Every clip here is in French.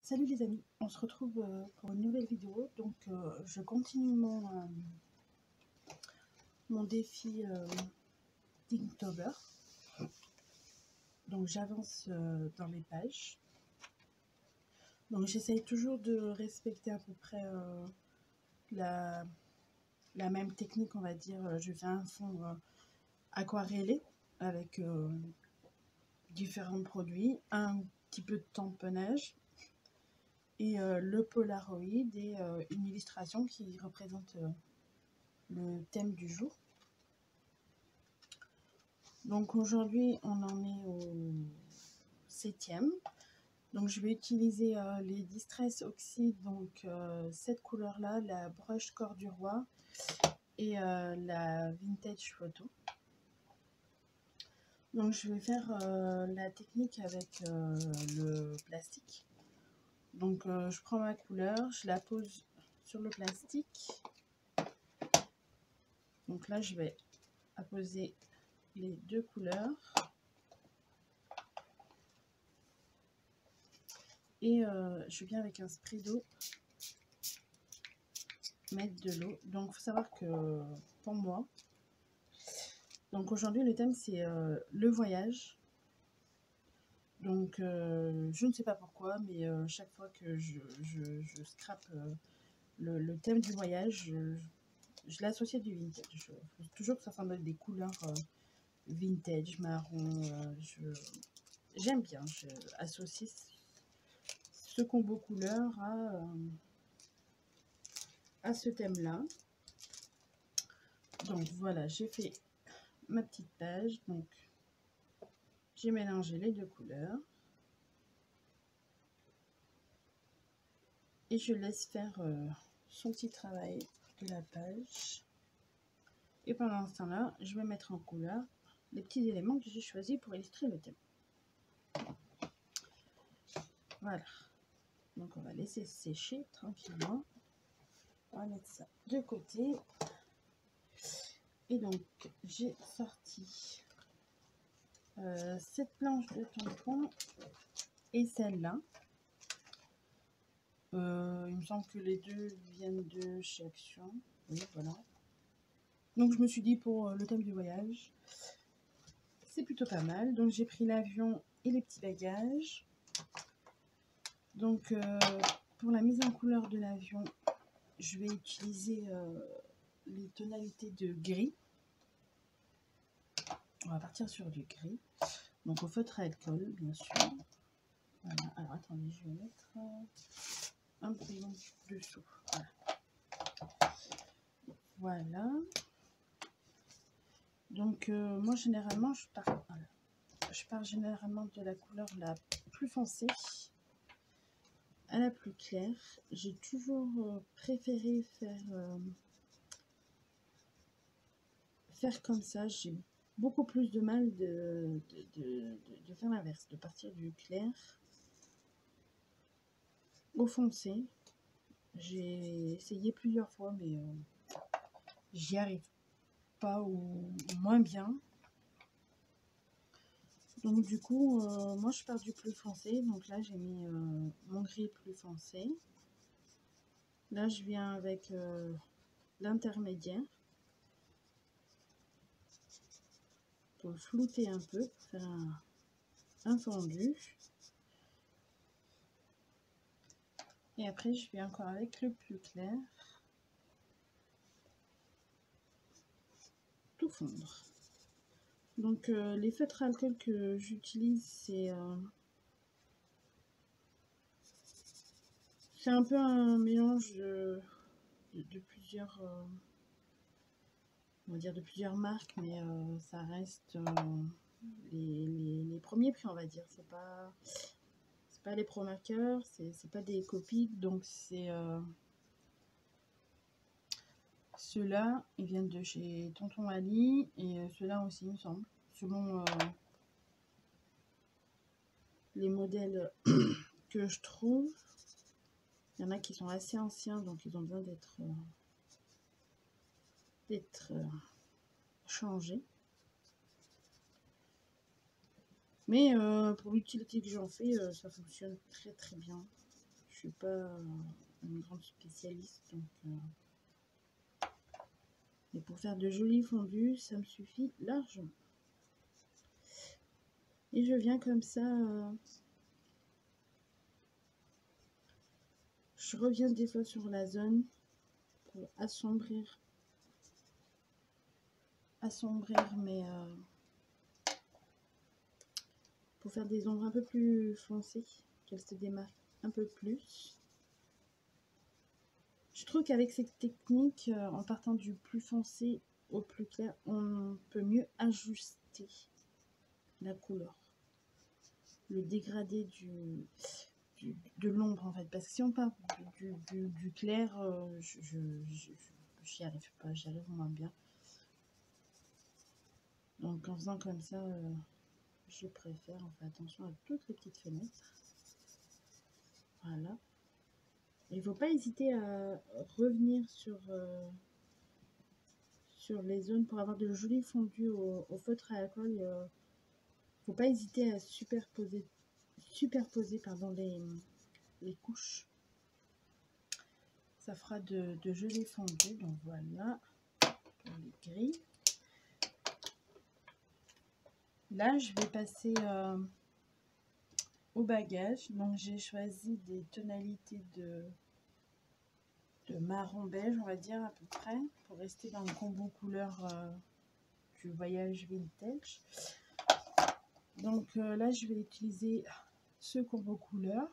Salut les amis, on se retrouve pour une nouvelle vidéo. Donc je continue mon défi d'Inktober. Donc j'avance dans les pages. Donc j'essaye toujours de respecter à peu près la même technique, on va dire. Je fais un fond aquarellé avec différents produits, un petit peu de tamponnage et le Polaroid et une illustration qui représente le thème du jour. Donc aujourd'hui on en est au 7e. Donc je vais utiliser les Distress Oxide, donc cette couleur là, la Brush Corps du Roi et la Vintage Photo. Donc je vais faire la technique avec le plastique. Donc je prends ma couleur, je la pose sur le plastique. Donc là je vais apposer les deux couleurs. Et je viens avec un spray d'eau mettre de l'eau. Donc il faut savoir que pour moi, donc aujourd'hui le thème c'est le voyage. Donc je ne sais pas pourquoi, mais chaque fois que je scrape le thème du voyage, je l'associe à du vintage. Il faut toujours que ça semble des couleurs vintage, marron. J'aime bien, je associe ce combo couleur à ce thème là. Donc voilà, j'ai fait ma petite page. Donc j'ai mélangé les deux couleurs et je laisse faire son petit travail de la page. Et pendant ce temps là, je vais mettre en couleur les petits éléments que j'ai choisis pour illustrer le thème. Voilà, donc on va laisser sécher tranquillement. On va mettre ça de côté. Et donc j'ai sorti cette planche de tampon et celle-là. Il me semble que les deux viennent de chez Action. Oui, voilà. Donc je me suis dit pour le thème du voyage, c'est plutôt pas mal. Donc j'ai pris l'avion et les petits bagages. Donc pour la mise en couleur de l'avion, je vais utiliser les tonalités de gris. On va partir sur du gris. Donc au feutre à alcool, bien sûr. Voilà. Alors attendez, je vais mettre un peu dessous. Voilà. Donc moi généralement je pars généralement de la couleur la plus foncée à la plus claire. J'ai toujours préféré faire comme ça. J'ai beaucoup plus de mal de faire l'inverse, de partir du clair au foncé. J'ai essayé plusieurs fois, mais j'y arrive pas ou moins bien. Donc du coup, moi je pars du plus foncé. Donc là j'ai mis mon gris plus foncé. Là je viens avec l'intermédiaire pour flouter un peu, pour faire un fondu. Et après je vais encore avec le plus clair, tout fondre. Donc les feutres alcool que j'utilise, c'est un peu un mélange de plusieurs, on va dire de plusieurs marques, mais ça reste les premiers prix, on va dire. C'est pas les pro marqueurs, c'est pas des copies, donc c'est ceux-là, ils viennent de chez Tonton Ali, et ceux-là aussi, il me semble, selon les modèles que je trouve. Il y en a qui sont assez anciens, donc ils ont besoin d'être changés. Mais pour l'utilité que j'en fais, ça fonctionne très très bien. je suis pas une grande spécialiste, donc mais pour faire de jolis fondus, ça me suffit largement. Et je viens comme ça, je reviens des fois sur la zone pour assombrir mais pour faire des ombres un peu plus foncées, qu'elles se démarquent un peu plus. Je trouve qu'avec cette technique, en partant du plus foncé au plus clair, on peut mieux ajuster la couleur, le dégradé de l'ombre en fait. Parce que si on part du clair, j'y arrive pas, j'y arrive moins bien. Donc en faisant comme ça, je préfère, on fait attention à toutes les petites fenêtres. Voilà. Il ne faut pas hésiter à revenir sur les zones pour avoir de jolis fondus au feutre à alcool. Il ne faut pas hésiter à superposer pardon, les couches. Ça fera de jolis fondus. Donc voilà, pour les gris. Là, je vais passer au bagage. Donc j'ai choisi des tonalités de marron beige, on va dire à peu près, pour rester dans le combo couleur du voyage vintage. Donc là, je vais utiliser ce combo couleur.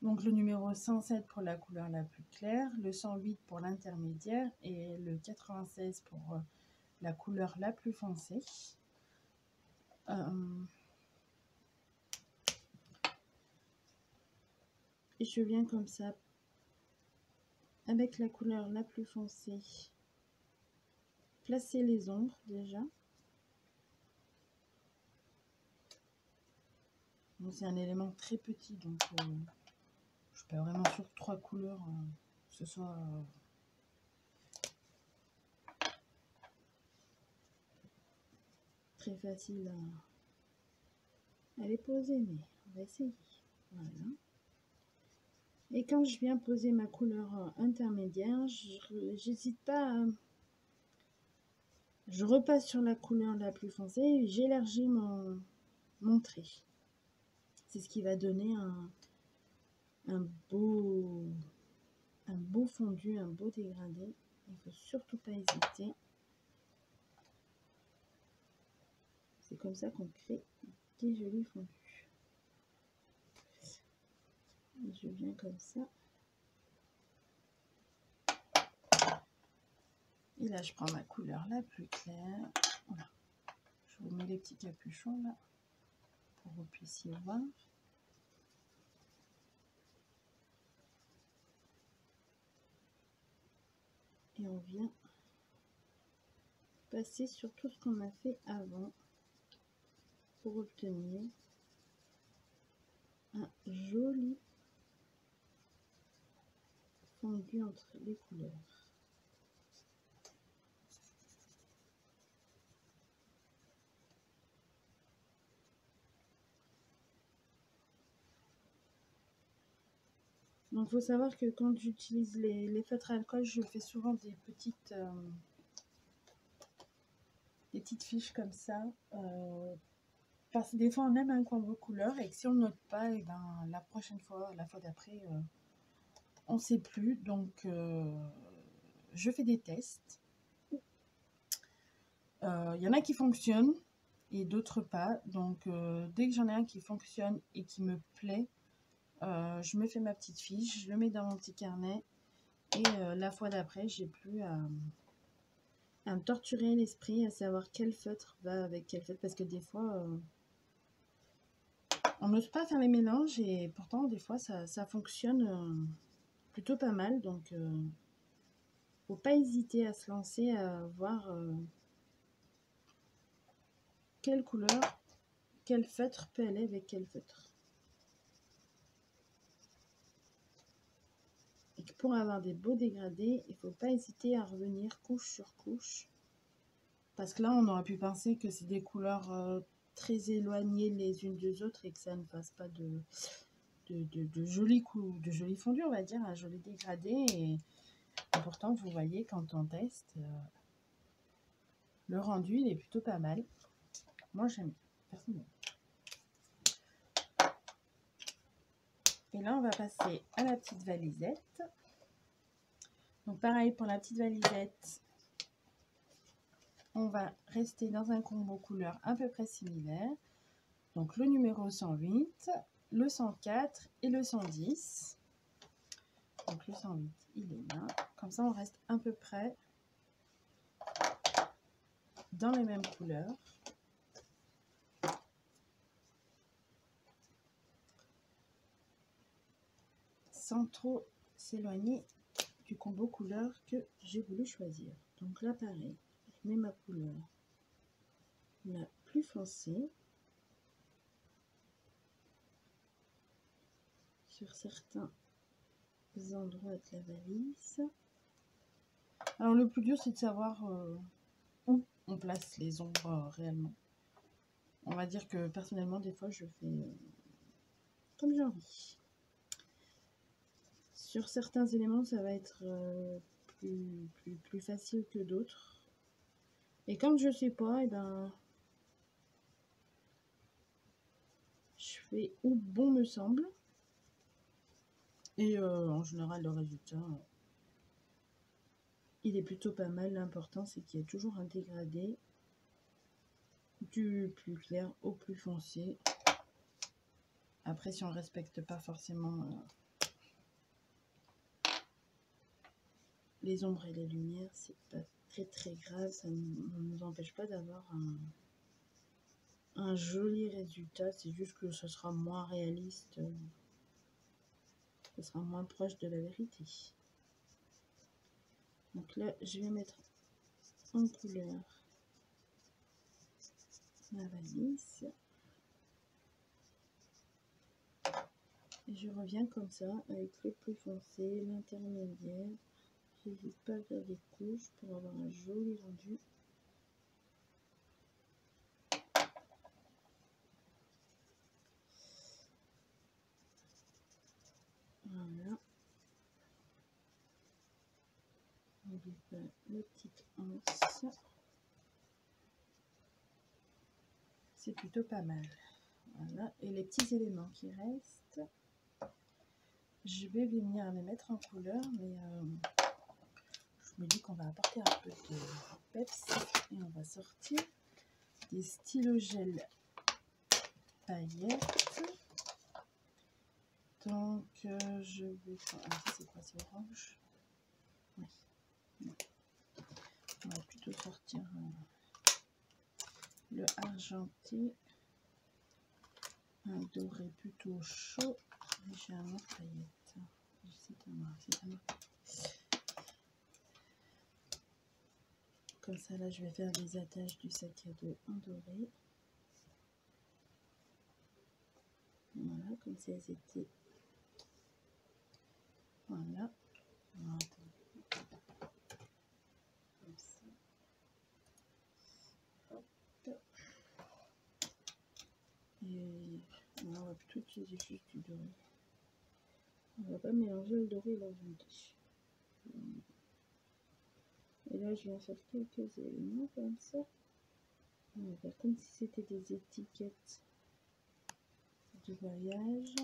Donc le numéro 107 pour la couleur la plus claire, le 108 pour l'intermédiaire et le 96 pour la couleur la plus foncée. Et je viens comme ça avec la couleur la plus foncée placer les ombres déjà. Bon, c'est un élément très petit, donc je suis pas vraiment sur 3 couleurs, que ce soit très facile à les poser, mais on va essayer. Voilà. Et quand je viens poser ma couleur intermédiaire, j'hésite pas à... Je repasse sur la couleur la plus foncée et j'élargis mon trait. C'est ce qui va donner un beau fondu, un beau dégradé. Il ne faut surtout pas hésiter. C'est comme ça qu'on crée des jolis fondus. Je viens comme ça. Et là, je prends ma couleur la plus claire. Voilà. Je vous mets les petits capuchons là, pour que vous puissiez voir. Et on vient passer sur tout ce qu'on a fait avant pour obtenir un joli fondu entre les couleurs. Donc il faut savoir que quand j'utilise les feutres à alcool, je fais souvent des petites fiches comme ça. Parce que des fois on aime un combo couleur et que si on ne note pas, et ben la prochaine fois, la fois d'après, on ne sait plus. Donc je fais des tests. Il y en a qui fonctionnent et d'autres pas. Donc dès que j'en ai un qui fonctionne et qui me plaît, je me fais ma petite fiche, je le mets dans mon petit carnet et la fois d'après, j'ai plus à me torturer l'esprit à savoir quel feutre va avec quel feutre, parce que des fois on n'ose pas faire les mélanges et pourtant des fois ça fonctionne plutôt pas mal. Donc faut pas hésiter à se lancer, à voir quelle couleur, quel feutre peut aller avec quel feutre. Et que pour avoir des beaux dégradés, il ne faut pas hésiter à revenir couche sur couche. Parce que là, on aurait pu penser que c'est des couleurs très éloignées les unes des autres et que ça ne fasse pas de de jolis coups, de jolis fondus, on va dire, un joli dégradé. Et pourtant, vous voyez, quand on teste, le rendu, il est plutôt pas mal. Moi, j'aime personnellement. Et là, on va passer à la petite valisette. Donc, pareil, pour la petite valisette, on va rester dans un combo couleur à peu près similaire. Donc, le numéro 108, le 104 et le 110. Donc, le 108, il est là. Comme ça, on reste à peu près dans les mêmes couleurs. Sans trop s'éloigner du combo couleur que j'ai voulu choisir. Donc là, pareil, je mets ma couleur la plus foncée sur certains endroits de la valise. Alors le plus dur, c'est de savoir où on place les ombres réellement. On va dire que personnellement, des fois, je fais comme j'ai envie. Sur certains éléments, ça va être plus facile que d'autres. Et quand je sais pas, et ben, je fais où bon me semble. Et en général, le résultat, il est plutôt pas mal. L'important, c'est qu'il y ait toujours un dégradé du plus clair au plus foncé. Après, si on ne respecte pas forcément les ombres et les lumières, c'est pas très grave. Ça ne nous empêche pas d'avoir un joli résultat. C'est juste que ce sera moins réaliste. Ce sera moins proche de la vérité. Donc là, je vais mettre en couleur ma valise. Et je reviens comme ça avec le plus foncé, l'intermédiaire. J'hésite pas à faire des couches pour avoir un joli rendu. Voilà. N'oublie pas la petite anse. C'est plutôt pas mal. Voilà. Et les petits éléments qui restent, je vais venir les mettre en couleur, mais je me dis qu'on va apporter un peu de peps et on va sortir des stylos gel paillettes. Donc je vais faire... Ah, c'est quoi, c'est orange? Oui. On va plutôt sortir le argenté, un doré plutôt chaud, légèrement paillette. C'est un Comme ça, là, je vais faire les attaches du sac à dos en doré. Voilà, comme si elles étaient... Voilà. Comme ça. Hop. Et là, on va plutôt utiliser juste du doré. On va pas mélanger le doré et l'argenté. Et là, je viens faire quelques éléments comme ça. On va faire comme si c'était des étiquettes de voyage.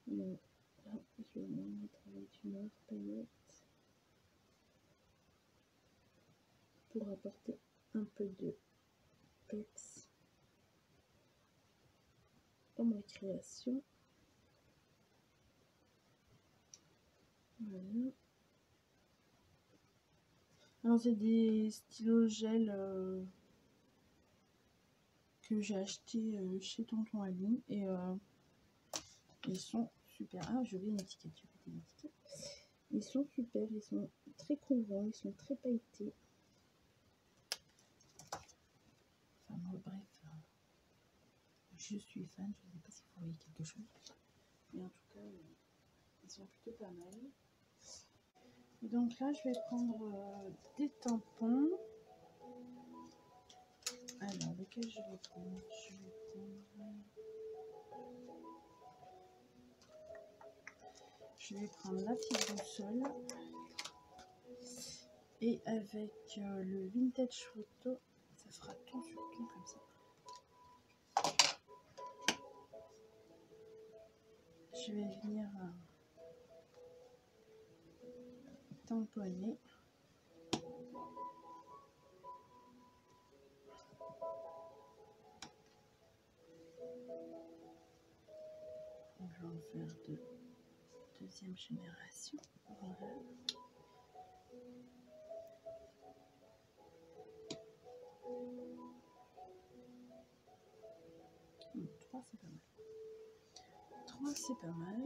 Donc, là, je vais mettre avec du noir paillette pour apporter un peu de peps dans ma création. Voilà. Alors c'est des stylos gel que j'ai acheté chez Tonton Ali et ils sont super. Ah, j'ai oublié une étiquette, Ils sont super, ils sont très couvrants, ils sont très pailletés. Enfin bon, bref, je suis fan, je ne sais pas si vous voyez quelque chose. Mais en tout cas, ils sont plutôt pas mal. Donc là, je vais prendre des tampons. Alors, lesquels je vais prendre? Je vais prendre Je vais prendre la petite boussole et avec le vintage photo, ça fera ton sur ton comme ça. Je vais venir tamponner. On va en faire de deuxième génération. Voilà. Trois, c'est pas mal. 3, c'est pas mal.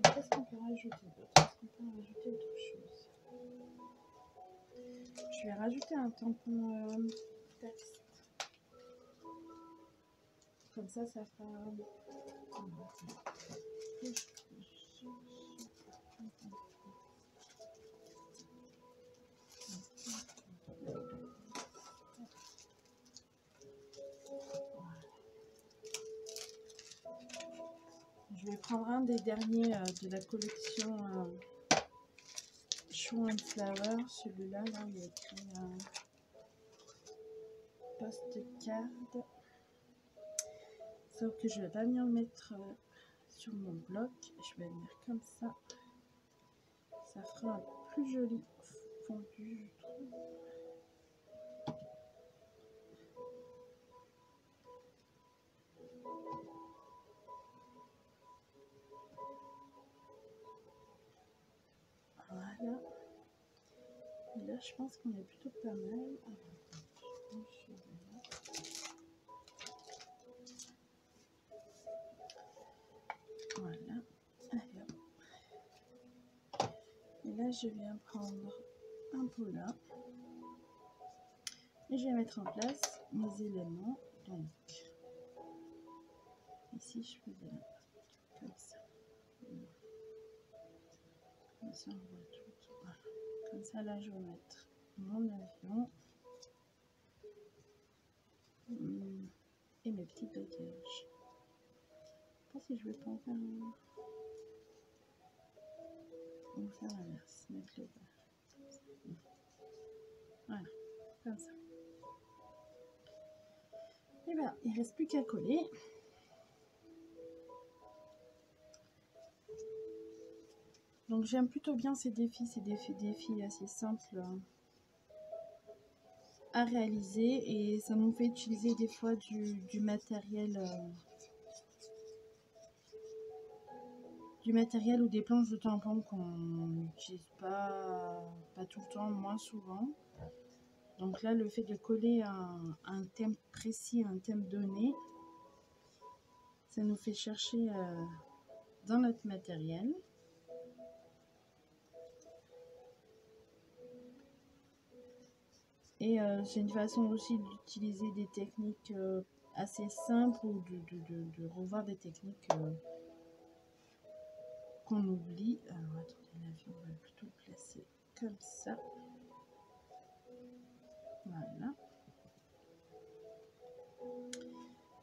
Qu'est-ce qu'on peut rajouter d'autre? Est-ce qu'on peut rajouter autre chose? Je vais rajouter un tampon texte. Comme ça, ça fera... Je vais prendre un des derniers de la collection Show and Flower. Celui-là, là, il y a écrit postcard. Sauf que je ne vais pas venir le mettre sur mon bloc. Je vais venir comme ça. Ça fera un plus joli fondu, je trouve. Voilà. Et là, je pense qu'on est plutôt pas mal. Voilà. Allez, hop. Et là, je viens prendre un pot là. Et je vais mettre en place mes éléments. Donc, ici, je faisais là, comme ça. Comme ça, on voit tout. Voilà. Comme ça, là, je vais mettre mon avion. Et mes petits bagages. Je sais pas si je vais pas en faire un... On va faire l'inverse, mettre le bas. Voilà, comme ça. Et bien, il ne reste plus qu'à coller. Donc j'aime plutôt bien ces défis, c'est des défis assez simples à réaliser et ça nous fait utiliser des fois du matériel ou des planches de tampons qu'on n'utilise pas tout le temps, moins souvent. Donc là, le fait de coller un thème précis, un thème donné, ça nous fait chercher dans notre matériel. Et c'est une façon aussi d'utiliser des techniques assez simples ou de revoir des techniques qu'on oublie. Alors attendez, l'avion, on va plutôt le placer comme ça. Voilà.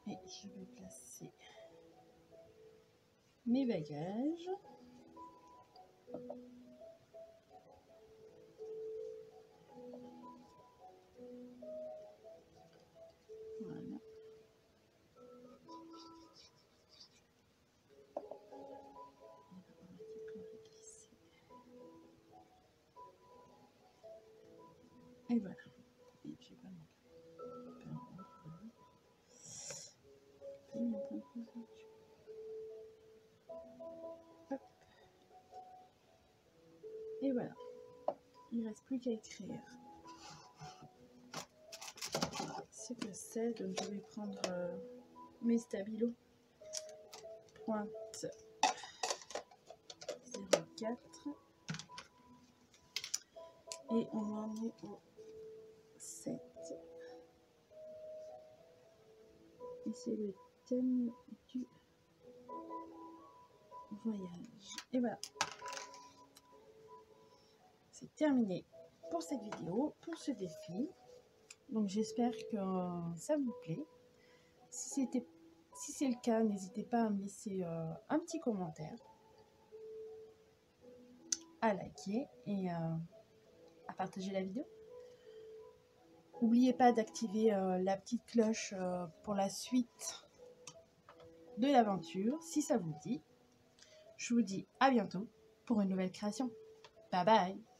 Et je vais placer mes bagages. Voilà. Et voilà. Et j'ai pas mon et voilà. Il ne reste plus qu'à écrire ce que c'est. Donc je vais prendre mes stabilos. Pointe 0,4 et on en est au 7 et c'est le thème du voyage. Et voilà, c'est terminé pour cette vidéo, pour ce défi. Donc j'espère que ça vous plaît. Si c'est le cas, n'hésitez pas à me laisser un petit commentaire. à liker et à partager la vidéo. N'oubliez pas d'activer la petite cloche pour la suite de l'aventure, si ça vous dit. Je vous dis à bientôt pour une nouvelle création. Bye bye!